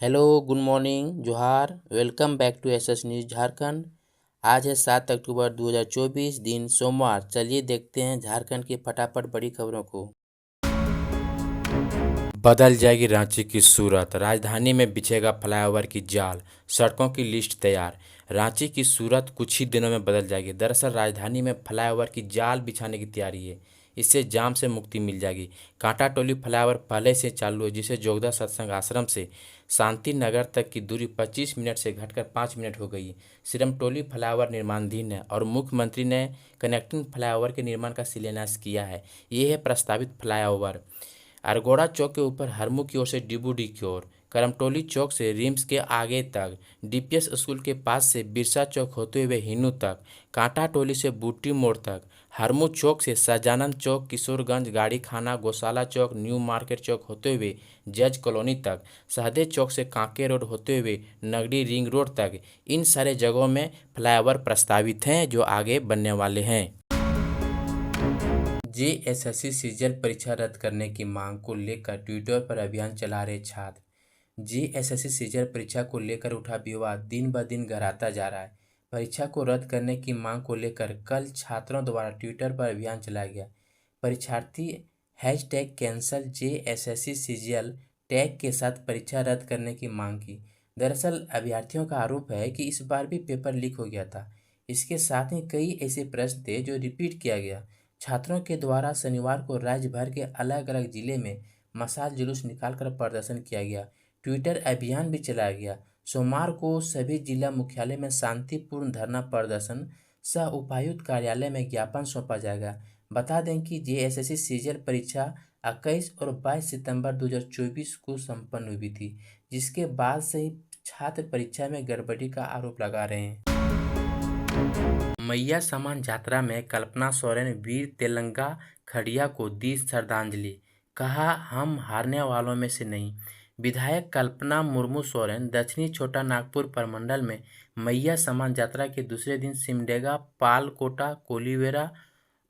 Hello, good morning, जोहार। Welcome back to SS news Jharkhand. आज है 7 अक्टूबर 2024, दिन सोमवार। चलिए देखते हैं झारखंड की फटाफट बड़ी खबरों को। बदल जाएगी रांची की सूरत, राजधानी में बिछेगा फ्लाईओवर की जाल, सड़कों की लिस्ट तैयार। रांची की सूरत कुछ ही दिनों में बदल जाएगी। दरअसल राजधानी में फ्लाईओवर की जाल बिछाने की तैयारी है। इससे जाम से मुक्ति मिल जाएगी। कांटा टोली फ्लाईओवर पहले से चालू है, जिसे जोगदा सत्संग आश्रम से शांति नगर तक की दूरी 25 मिनट से घटकर 5 मिनट हो गई है। सिरमटोली फ्लाईओवर निर्माणाधीन है और मुख्यमंत्री ने कनेक्टिंग फ्लाईओवर के निर्माण का शिलान्यास किया है। ये है प्रस्तावित फ्लाईओवर। अरगोड़ा चौक के ऊपर हरमू की ओर से डिबूडी की ओर, करमटोली चौक से रिम्स के आगे तक, डीपीएस स्कूल के पास से बिरसा चौक होते हुए हिनू तक, कांटा टोली से बूटी मोड़ तक, हरमू चौक से सजानंद चौक, किशोरगंज, गाड़ी खाना, गौशाला चौक, न्यू मार्केट चौक होते हुए जज कॉलोनी तक, सहदे चौक से कांके रोड होते हुए नगरी रिंग रोड तक। इन सारे जगहों में फ्लाईओवर प्रस्तावित हैं जो आगे बनने वाले हैं। जेएसएससी सीजीएल परीक्षा रद्द करने की मांग को लेकर ट्विटर पर अभियान चला रहे छात्र। जेएसएससी सीजीएल परीक्षा को लेकर उठा विवाद दिन ब दिन गहराता जा रहा है। परीक्षा को रद्द करने की मांग को लेकर कल छात्रों द्वारा ट्विटर पर अभियान चलाया गया। परीक्षार्थी hashtag cancel JSSC CGL tag के साथ परीक्षा रद्द करने की मांग की। दरअसल अभ्यर्थियों का आरोप है कि इस बार भी पेपर लीक हो गया था। इसके साथ ही कई ऐसे प्रश्न थे जो रिपीट किया गया। छात्रों के द्वारा शनिवार को राज्य भर के अलग अलग जिले में मशाल जुलूस निकालकर प्रदर्शन किया गया। ट्विटर अभियान भी चलाया गया। सोमवार को सभी जिला मुख्यालय में शांतिपूर्ण धरना प्रदर्शन सह उपायुक्त कार्यालय में ज्ञापन सौंपा जाएगा। बता दें कि जेएसएससी सीजीएल परीक्षा 21 और 22 सितंबर 2024 को संपन्न हुई थी, जिसके बाद से ही छात्र परीक्षा में गड़बड़ी का आरोप लगा रहे हैं। मैया सम्मान यात्रा में कल्पना सोरेन वीर तेलंगा खड़िया को दी श्रद्धांजलि। कहा, हम हारने वालों में से नहीं। विधायक कल्पना मुर्मू सोरेन दक्षिणी छोटा नागपुर प्रमंडल में मैया सम्मान यात्रा के दूसरे दिन सिमडेगा, पालकोटा, कोलीवेरा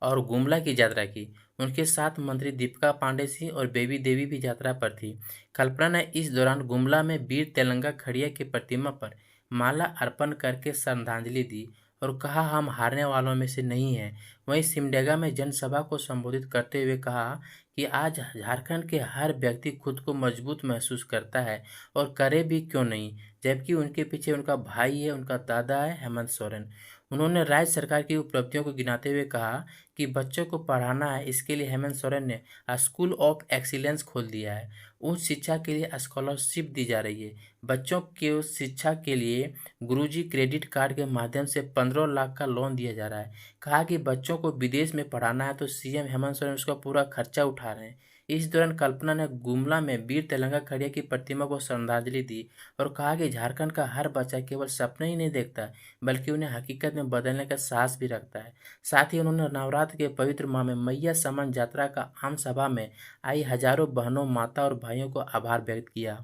और गुमला की यात्रा की। उनके साथ मंत्री दीपिका पांडे सिंह और बेबी देवी भी यात्रा पर थी। कल्पना ने इस दौरान गुमला में वीर तेलंगा खड़िया की प्रतिमा पर माला अर्पण करके श्रद्धांजलि दी और कहा, हम हारने वालों में से नहीं हैं। वहीं सिमडेगा में जनसभा को संबोधित करते हुए कहा कि आज झारखंड के हर व्यक्ति खुद को मजबूत महसूस करता है और करे भी क्यों नहीं, जबकि उनके पीछे उनका भाई है, उनका दादा है, हेमंत सोरेन। उन्होंने राज्य सरकार की उपलब्धियों को गिनाते हुए कहा कि बच्चों को पढ़ाना है, इसके लिए हेमंत सोरेन ने स्कूल ऑफ एक्सीलेंस खोल दिया है। उच्च शिक्षा के लिए स्कॉलरशिप दी जा रही है। बच्चों की शिक्षा के लिए गुरुजी क्रेडिट कार्ड के माध्यम से 15 लाख का लोन दिया जा रहा है। कहा कि बच्चों को विदेश में पढ़ाना है तो सीएम हेमंत सोरेन उसका पूरा खर्चा उठा रहे हैं। इस दौरान कल्पना ने गुमला में वीर तेलंगा खड़िया की प्रतिमा को श्रद्धांजलि दी और कहा कि झारखंड का हर बच्चा केवल सपने ही नहीं देखता बल्कि उन्हें हकीकत में बदलने का साहस भी रखता है। साथ ही उन्होंने नवरात्र के पवित्र माह में मैया सम्मान यात्रा का आम सभा में आई हजारों बहनों, माता और भाइयों को आभार व्यक्त किया।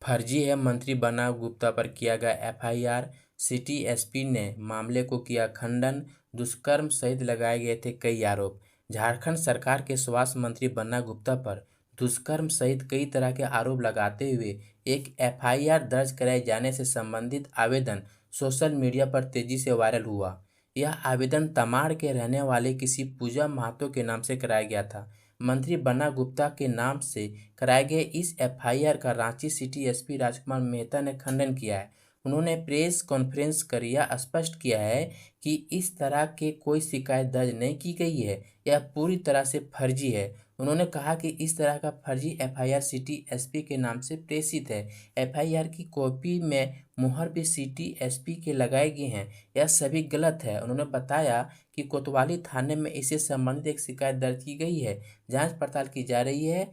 फर्जी है मंत्री बना गुप्ता पर किया गया एफआईआर। सिटी एसपी ने मामले को किया खंडन। दुष्कर्म सहित लगाए गए थे कई आरोप। झारखंड सरकार के स्वास्थ्य मंत्री बन्ना गुप्ता पर दुष्कर्म सहित कई तरह के आरोप लगाते हुए एक एफआईआर दर्ज कराए जाने से संबंधित आवेदन सोशल मीडिया पर तेजी से वायरल हुआ। यह आवेदन तमाड़ के रहने वाले किसी पूजा महतो के नाम से कराया गया था। मंत्री बन्ना गुप्ता के नाम से कराए गए इस एफआईआर का रांची सिटी एसपी राजकुमार मेहता ने खंडन किया है। उन्होंने प्रेस कॉन्फ्रेंस कर यह स्पष्ट किया है कि इस तरह के कोई शिकायत दर्ज नहीं की गई है, यह पूरी तरह से फर्जी है। उन्होंने कहा कि इस तरह का फर्जी एफआईआर सिटी एसपी के नाम से प्रेषित है। एफआईआर की कॉपी में मुहर भी सिटी एसपी के लगाए गए हैं। यह सभी गलत है। उन्होंने बताया कि कोतवाली थाने में इससे संबंधित एक शिकायत दर्ज की गई है। जांच पड़ताल की जा रही है।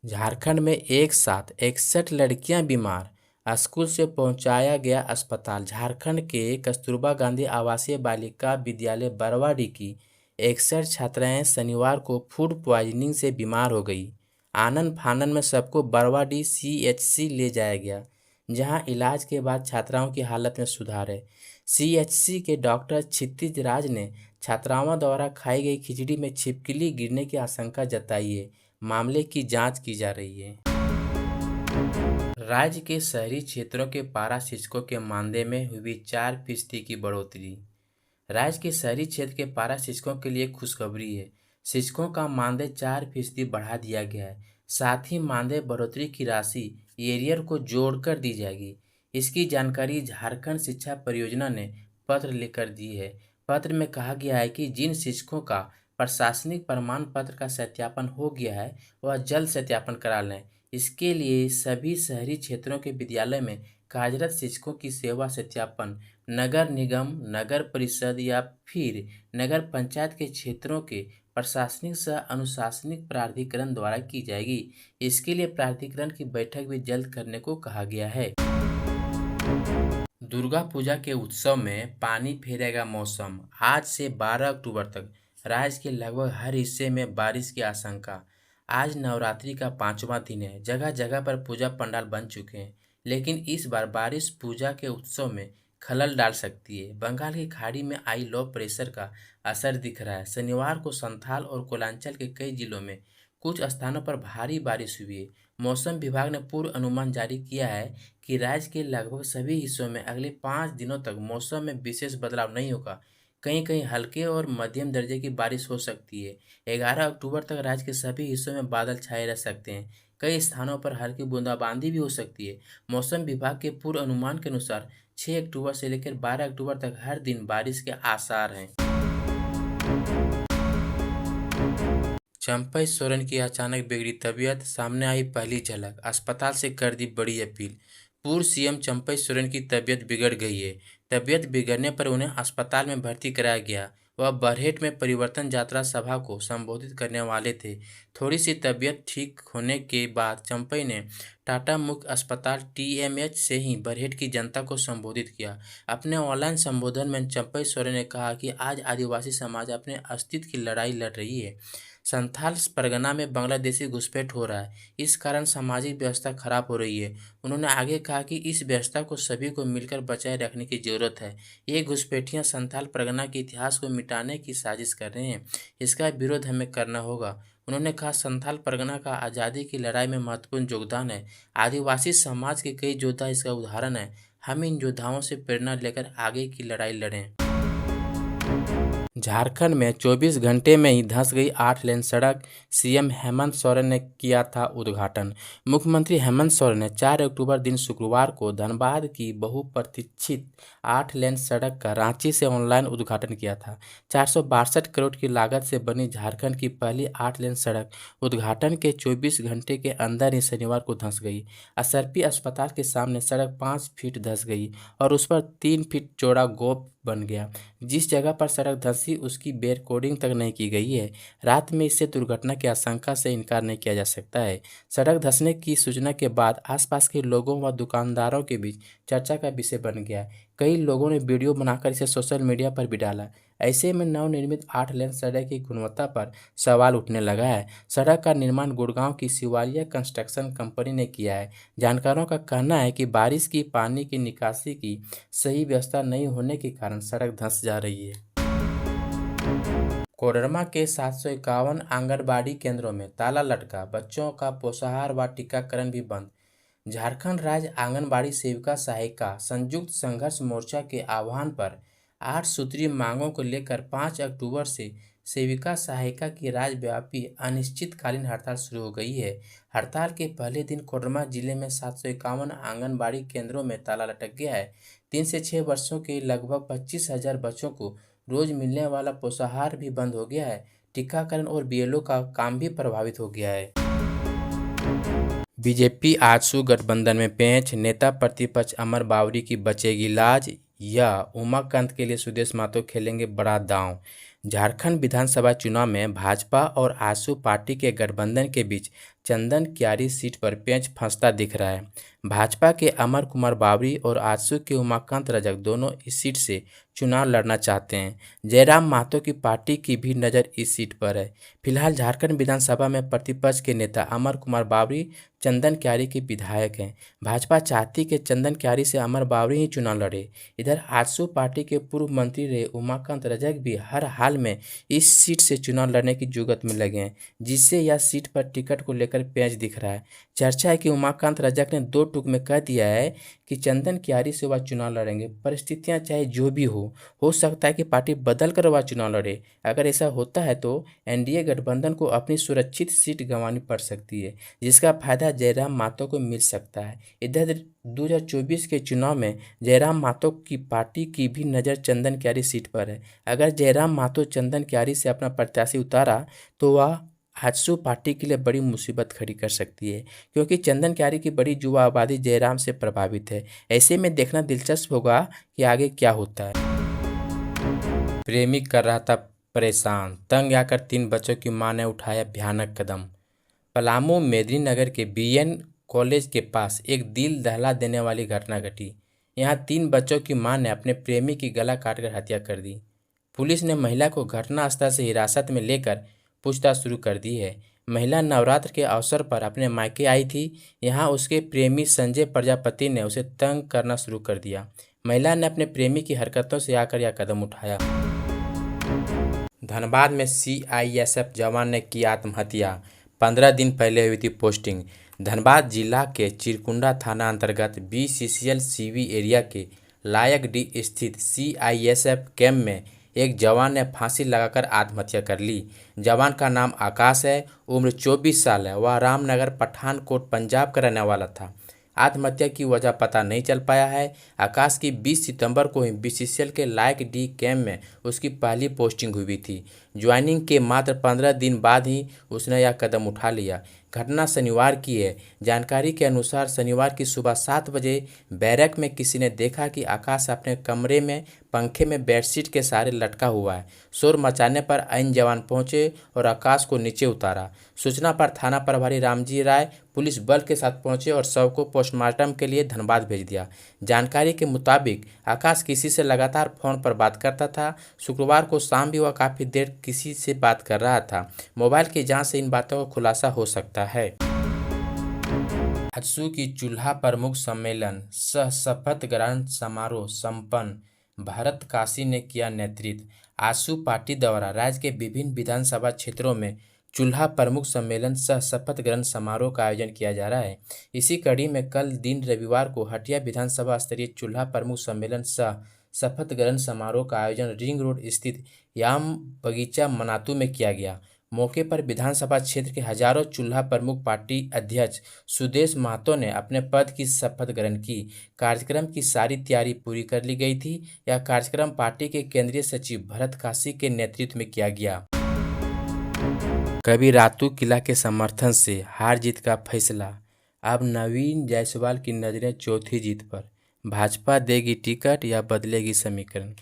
झारखंड में एक साथ 61 लड़कियां बीमार, स्कूल से पहुंचाया गया अस्पताल। झारखंड के कस्तूरबा गांधी आवासीय बालिका विद्यालय बरवाडी की 61 छात्राएं शनिवार को फूड प्वाइजनिंग से बीमार हो गई। आनन फानन में सबको बरवाडी सीएचसी ले जाया गया, जहां इलाज के बाद छात्राओं की हालत में सुधार है। सीएचसी के डॉक्टर क्षितिज राज ने छात्राओं द्वारा खाई गई खिचड़ी में छिपकली गिरने की आशंका जताई है। मामले की जांच की जा रही है। राज्य के शहरी क्षेत्रों के पारा शिक्षकों के मानदेय में हुई 4% की बढ़ोतरी। राज्य के शहरी क्षेत्र के पारा शिक्षकों के लिए खुशखबरी है। शिक्षकों का मानदेय 4% बढ़ा दिया गया है। साथ ही मानदेय बढ़ोतरी की राशि एरियर को जोड़कर दी जाएगी। इसकी जानकारी झारखंड शिक्षा परियोजना ने पत्र लेकर दी है। पत्र में कहा गया है कि जिन शिक्षकों का प्रशासनिक प्रमाण पत्र का सत्यापन हो गया है वह जल्द सत्यापन करा लें। इसके लिए सभी शहरी क्षेत्रों के विद्यालय में कार्यरत शिक्षकों की सेवा सत्यापन नगर निगम, नगर परिषद या फिर नगर पंचायत के क्षेत्रों के प्रशासनिक सह अनुशासनिक प्राधिकरण द्वारा की जाएगी। इसके लिए प्राधिकरण की बैठक भी जल्द करने को कहा गया है। दुर्गा पूजा के उत्सव में पानी फेरेगा मौसम। आज से 12 अक्टूबर तक राज्य के लगभग हर हिस्से में बारिश की आशंका। आज नवरात्रि का 5वां दिन है। जगह जगह पर पूजा पंडाल बन चुके हैं, लेकिन इस बार बारिश पूजा के उत्सव में खलल डाल सकती है। बंगाल की खाड़ी में आई लो प्रेशर का असर दिख रहा है। शनिवार को संथाल और कोलांचल के कई जिलों में कुछ स्थानों पर भारी बारिश हुई है। मौसम विभाग ने पूर्व अनुमान जारी किया है कि राज्य के लगभग सभी हिस्सों में अगले 5 दिनों तक मौसम में विशेष बदलाव नहीं होगा। कहीं कहीं हल्के और मध्यम दर्जे की बारिश हो सकती है। 11 अक्टूबर तक राज्य के सभी हिस्सों में बादल छाए रह सकते हैं। कई स्थानों पर हल्की बूंदाबांदी भी हो सकती है। मौसम विभाग के पूर्व अनुमान के अनुसार 6 अक्टूबर से लेकर 12 अक्टूबर तक हर दिन बारिश के आसार हैं। चंपई सोरेन की अचानक बिगड़ी तबीयत, सामने आई पहली झलक। अस्पताल से कर दी बड़ी अपील। पूर्व सीएम चंपई सोरेन की तबीयत बिगड़ गई है। तबीयत बिगड़ने पर उन्हें अस्पताल में भर्ती कराया गया। वह बरहेट में परिवर्तन यात्रा सभा को संबोधित करने वाले थे। थोड़ी सी तबीयत ठीक होने के बाद चंपई ने टाटा मुख्य अस्पताल टीएमएच से ही बरहेट की जनता को संबोधित किया। अपने ऑनलाइन संबोधन में चंपई सोरेन ने कहा कि आज आदिवासी समाज अपने अस्तित्व की लड़ाई लड़ रही है। संथाल परगना में बांग्लादेशी घुसपैठ हो रहा है, इस कारण सामाजिक व्यवस्था खराब हो रही है। उन्होंने आगे कहा कि इस व्यवस्था को सभी को मिलकर बचाए रखने की जरूरत है। ये घुसपैठियां संथाल परगना के इतिहास को मिटाने की साजिश कर रहे हैं। इसका विरोध हमें करना होगा। उन्होंने कहा संथाल परगना का आज़ादी की लड़ाई में महत्वपूर्ण योगदान है। आदिवासी समाज के कई योद्धा इसका उदाहरण है। हम इन योद्धाओं से प्रेरणा लेकर आगे की लड़ाई लड़ें। झारखंड में 24 घंटे में ही धंस गई 8 लेन सड़क। सीएम हेमंत सोरेन ने किया था उद्घाटन। मुख्यमंत्री हेमंत सोरेन ने 4 अक्टूबर दिन शुक्रवार को धनबाद की बहुप्रतीक्षित 8 लेन सड़क का रांची से ऑनलाइन उद्घाटन किया था। 462 करोड़ की लागत से बनी झारखंड की पहली 8 लेन सड़क उद्घाटन के 24 घंटे के अंदर ही शनिवार को धंस गई। असरपी अस्पताल के सामने सड़क 5 फीट धंस गई और उस पर 3 फीट चौड़ा गोप बन गया। जिस जगह पर सड़क धंसी उसकी बैरिकेडिंग तक नहीं की गई है। रात में इससे दुर्घटना की आशंका से इनकार नहीं किया जा सकता है। सड़क धंसने की सूचना के बाद आसपास के लोगों व दुकानदारों के बीच चर्चा का विषय बन गया। कई लोगों ने वीडियो बनाकर इसे सोशल मीडिया पर भी डाला। ऐसे में नवनिर्मित 8 लेन सड़क की गुणवत्ता पर सवाल उठने लगा है। सड़क का निर्माण गुड़गांव की शिवालिया कंस्ट्रक्शन कंपनी ने किया है। जानकारों का कहना है कि बारिश की पानी की निकासी की सही व्यवस्था नहीं होने के कारण सड़क धंस जा रही है। कोडरमा के 751 आंगनबाड़ी केंद्रों में ताला लटका। बच्चों का पोषाहार व टीकाकरण भी बंद। झारखंड राज्य आंगनबाड़ी सेविका सहायिका संयुक्त संघर्ष मोर्चा के आह्वान पर 8 सूत्रीय मांगों को लेकर 5 अक्टूबर से सेविका सहायिका की राज्यव्यापी अनिश्चितकालीन हड़ताल शुरू हो गई है। हड़ताल के पहले दिन कोडरमा जिले में 751 आंगनबाड़ी केंद्रों में ताला लटक गया है। 3 से 6 वर्षों के लगभग 25,000 बच्चों को रोज मिलने वाला पोषाहार भी बंद हो गया है। टीकाकरण और बीएलओ का काम भी प्रभावित हो गया है। बीजेपी आजसू गठबंधन में पेंच। नेता प्रतिपक्ष अमर बावरी की बचेगी लाज या उमाकांत के लिए सुदेश महतो खेलेंगे बड़ा दांव। झारखंड विधानसभा चुनाव में भाजपा और आजसू पार्टी के गठबंधन के बीच चंदन क्यारी सीट पर पेंच फंसता दिख रहा है। भाजपा के अमर कुमार बावरी और आजसू के उमाकांत रजक दोनों इस सीट से चुनाव लड़ना चाहते हैं। जयराम महतो की पार्टी की भी नज़र इस सीट पर है। फिलहाल झारखंड विधानसभा में प्रतिपक्ष के नेता अमर कुमार बावरी चंदन क्यारी के विधायक हैं। भाजपा चाहती कि चंदन क्यारी से अमर बावरी ही चुनाव लड़े। इधर आजसू पार्टी के पूर्व मंत्री रहे उमाकांत रजक भी हर हाल में इस सीट से चुनाव लड़ने की जुगत में लगे हैं, जिससे यह सीट पर टिकट को लेकर पेंच दिख रहा है। चर्चा है कि उमाकांत रजक ने 2 टूक में कह दिया है कि चंदन क्यारी से वह चुनाव लड़ेंगे। परिस्थितियां चाहे जो भी हो सकता है कि पार्टी बदल कर वह चुनाव लड़े। अगर ऐसा होता है तो एनडीए गठबंधन को अपनी सुरक्षित सीट गंवानी पड़ सकती है, जिसका फायदा जयराम महतो को मिल सकता है। इधर 2024 के चुनाव में जयराम महतो की पार्टी की भी नज़र चंदन क्यारी सीट पर है। अगर जयराम महतो चंदन क्यारी से अपना प्रत्याशी उतारा तो वह आजसू पार्टी के लिए बड़ी मुसीबत खड़ी कर सकती है, क्योंकि चंदन क्यारी की बड़ी युवा आबादी जयराम से प्रभावित है। ऐसे में देखना दिलचस्प होगा कि आगे क्या होता है। प्रेमी कर रहा था परेशान, तंग आकर 3 बच्चों की मां ने उठाया भयानक कदम। पलामू मेदिनीनगर के बीएन कॉलेज के पास एक दिल दहला देने वाली घटना घटी। यहाँ 3 बच्चों की मां ने अपने प्रेमी की गला काटकर हत्या कर दी। पुलिस ने महिला को घटनास्थल से हिरासत में लेकर पूछताछ शुरू कर दी है। महिला नवरात्र के अवसर पर अपने मायके आई थी। यहाँ उसके प्रेमी संजय प्रजापति ने उसे तंग करना शुरू कर दिया। महिला ने अपने प्रेमी की हरकतों से आकर यह कदम उठाया। धनबाद में सीआईएसएफ जवान ने की आत्महत्या। 15 दिन पहले हुई थी पोस्टिंग। धनबाद जिला के चिरकुंडा थाना अंतर्गत बीसीसीएल सीवी एरिया के लायक डी स्थित सीआईएसएफ कैंप में एक जवान ने फांसी लगाकर आत्महत्या कर ली। जवान का नाम आकाश है, उम्र 24 साल है। वह रामनगर पठानकोट पंजाब का रहने वाला था। आत्महत्या की वजह पता नहीं चल पाया है। आकाश की 20 सितंबर को ही बीसीसीएल के लायक डी कैंप में उसकी पहली पोस्टिंग हुई थी। ज्वाइनिंग के मात्र 15 दिन बाद ही उसने यह कदम उठा लिया। घटना शनिवार की है। जानकारी के अनुसार शनिवार की सुबह 7 बजे बैरक में किसी ने देखा कि आकाश अपने कमरे में पंखे में बेडशीट के सहारे लटका हुआ है। शोर मचाने पर अन्य जवान पहुंचे और आकाश को नीचे उतारा। सूचना पर थाना प्रभारी रामजी राय पुलिस बल के साथ पहुंचे और शव को पोस्टमार्टम के लिए धनबाद भेज दिया। जानकारी के मुताबिक आकाश किसी से लगातार फोन पर बात करता था। शुक्रवार को शाम भी वह काफ़ी देर किसी से बात कर रहा था। मोबाइल की जांच से इन बातों का खुलासा हो सकता है। आजसू की चूल्हा प्रमुख सम्मेलन सह शपथ ग्रहण समारोह संपन्न। भरत काशी ने किया नेतृत्व। आजसू पार्टी द्वारा राज्य के विभिन्न विधानसभा क्षेत्रों में चूल्हा प्रमुख सम्मेलन सह शपथ ग्रहण समारोह का आयोजन किया जा रहा है। इसी कड़ी में कल दिन रविवार को हटिया विधानसभा स्तरीय चूल्हा प्रमुख सम्मेलन सह शपथ ग्रहण समारोह का आयोजन रिंग रोड स्थित याम बगीचा मनातू में किया गया। मौके पर विधानसभा क्षेत्र के हजारों चूल्हा प्रमुख पार्टी अध्यक्ष सुदेश महतो ने अपने पद की शपथ ग्रहण की। कार्यक्रम की सारी तैयारी पूरी कर ली गई थी। यह कार्यक्रम पार्टी के केंद्रीय सचिव भरत काशी के नेतृत्व में किया गया। कभी रातू किला के समर्थन से हार जीत का फैसला। अब नवीन जायसवाल की नजरें चौथी जीत पर। भाजपा देगी टिकट या बदलेगी समीकरण।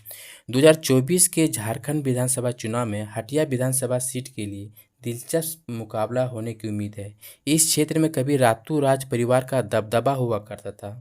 2024 के झारखंड विधानसभा चुनाव में हटिया विधानसभा सीट के लिए दिलचस्प मुकाबला होने की उम्मीद है। इस क्षेत्र में कभी रातू राज परिवार का दबदबा हुआ करता था।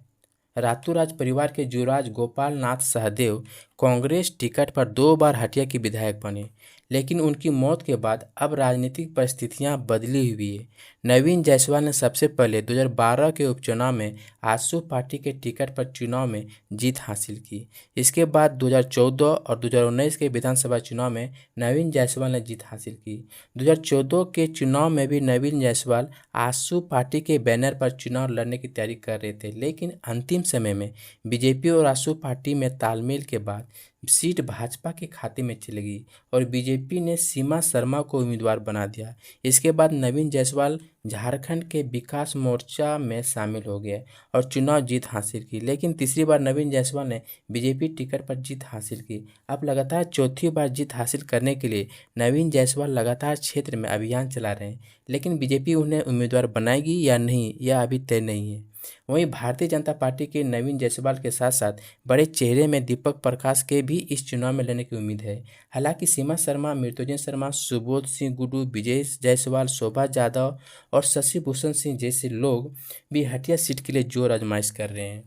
रातू राज परिवार के युवराज गोपाल नाथ सहदेव कांग्रेस टिकट पर 2 बार हटिया के विधायक बने, लेकिन उनकी मौत के बाद अब राजनीतिक परिस्थितियां बदली हुई है। नवीन जायसवाल ने सबसे पहले 2012 के उपचुनाव में आजसू पार्टी के टिकट पर चुनाव में जीत हासिल की। इसके बाद 2014 और 2019 के विधानसभा चुनाव में नवीन जायसवाल ने जीत हासिल की। 2014 के चुनाव में भी नवीन जायसवाल आजसू पार्टी के बैनर पर चुनाव लड़ने की तैयारी कर रहे थे, लेकिन अंतिम समय में बीजेपी और आजसू पार्टी में तालमेल के बाद सीट भाजपा के खाते में चली गई और बीजेपी ने सीमा शर्मा को उम्मीदवार बना दिया। इसके बाद नवीन जायसवाल झारखंड के विकास मोर्चा में शामिल हो गए और चुनाव जीत हासिल की, लेकिन तीसरी बार नवीन जायसवाल ने बीजेपी टिकट पर जीत हासिल की। अब लगातार चौथी बार जीत हासिल करने के लिए नवीन जायसवाल लगातार क्षेत्र में अभियान चला रहे हैं, लेकिन बीजेपी उन्हें उम्मीदवार बनाएगी या नहीं यह अभी तय नहीं है। वहीं भारतीय जनता पार्टी के नवीन जायसवाल के साथ साथ बड़े चेहरे में दीपक प्रकाश के भी इस चुनाव में लेने की उम्मीद है। हालांकि सीमा शर्मा, मृत्युंजय शर्मा, सुबोध सिंह गुड्डू, विजय जायसवाल, शोभा यादव और शशि भूषण सिंह जैसे लोग भी हटिया सीट के लिए जोर आजमाइश कर रहे हैं।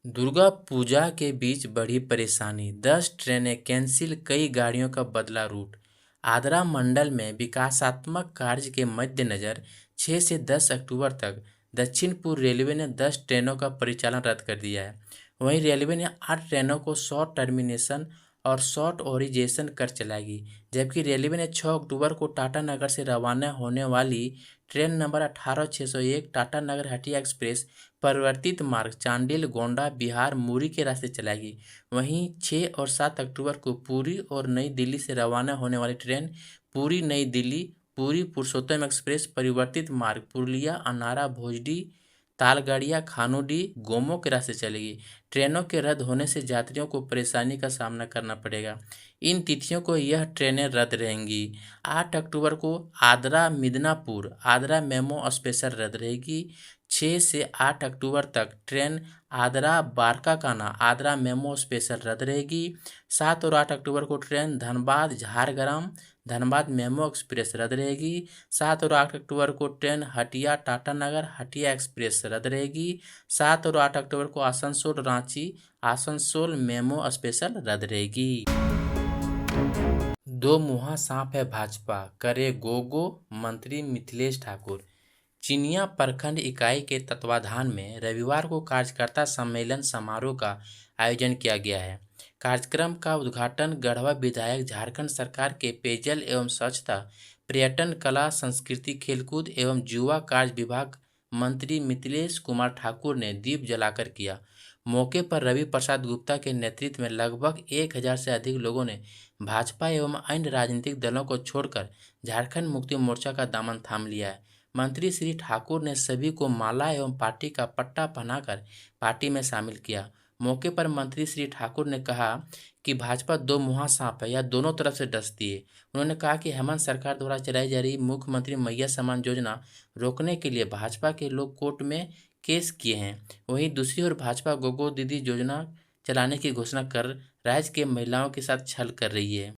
दुर्गा पूजा के बीच बढ़ी परेशानी, 10 ट्रेनें कैंसिल, कई गाड़ियों का बदला रूट। आद्रा मंडल में विकासात्मक कार्य के मद्देनजर 6 से 10 अक्टूबर तक दक्षिण पूर्व रेलवे ने 10 ट्रेनों का परिचालन रद्द कर दिया है। वहीं रेलवे ने 8 ट्रेनों को शॉर्ट टर्मिनेशन और शॉर्ट ओरिजेशन कर चलाएगी, जबकि रेलवे ने 6 अक्टूबर को टाटानगर से रवाना होने वाली train number 18601 Tatanagar Hatia express परिवर्तित मार्ग चांडिल गोंडा बिहार मुरी के रास्ते चलाएगी। वहीं 6 और 7 अक्टूबर को पुरी और नई दिल्ली से रवाना होने वाली ट्रेन पुरी नई दिल्ली पुरी पुरुषोत्तम एक्सप्रेस परिवर्तित मार्ग पुरुलिया अनारा भोजडी तालगड़िया खानोडी गोमो के रास्ते चलेगी। ट्रेनों के रद्द होने से यात्रियों को परेशानी का सामना करना पड़ेगा। इन तिथियों को यह ट्रेनें रद्द रहेंगी। 8 अक्टूबर को आद्रा मिदनापुर आद्रा मेमो स्पेशल रद्द रहेगी। 6 से 8 अक्टूबर तक train Adra Barkakana Adra MEMU special रद्द रहेगी। 7 और 8 अक्टूबर को train Dhanbad Jhargram Dhanbad MEMU express रद्द रहेगी। 7 और 8 अक्टूबर को ट्रेन हटिया टाटानगर हटिया एक्सप्रेस रद्द रहेगी। 7 और 8 अक्टूबर को आसनसोल रांची आसनसोल मेमो स्पेशल रद्द रहेगी। दो मुहा सांप है भाजपा, करे गो गो, मंत्री मिथिलेश ठाकुर। चिनिया प्रखंड इकाई के तत्वाधान में रविवार को कार्यकर्ता सम्मेलन समारोह का आयोजन किया गया है। कार्यक्रम का उद्घाटन गढ़वा विधायक, झारखंड सरकार के पेयजल एवं स्वच्छता, पर्यटन, कला, संस्कृति, खेलकूद एवं युवा कार्य विभाग मंत्री मिथिलेश कुमार ठाकुर ने दीप जलाकर किया। मौके पर रवि प्रसाद गुप्ता के नेतृत्व में लगभग 1000 से अधिक लोगों ने भाजपा एवं अन्य राजनीतिक दलों को छोड़कर झारखंड मुक्ति मोर्चा का दामन थाम लिया है। मंत्री श्री ठाकुर ने सभी को माला एवं पार्टी का पट्टा पहनाकर पार्टी में शामिल किया। मौके पर मंत्री श्री ठाकुर ने कहा कि भाजपा दो मुहा सांप है, यह दोनों तरफ से डसती है। उन्होंने कहा कि हेमंत सरकार द्वारा चलाई जा रही मुख्यमंत्री मैया सम्मान योजना रोकने के लिए भाजपा के लोग कोर्ट में केस किए हैं। वहीं दूसरी ओर भाजपा गोगो दीदी योजना चलाने की घोषणा कर राज्य के महिलाओं के साथ छल कर रही है।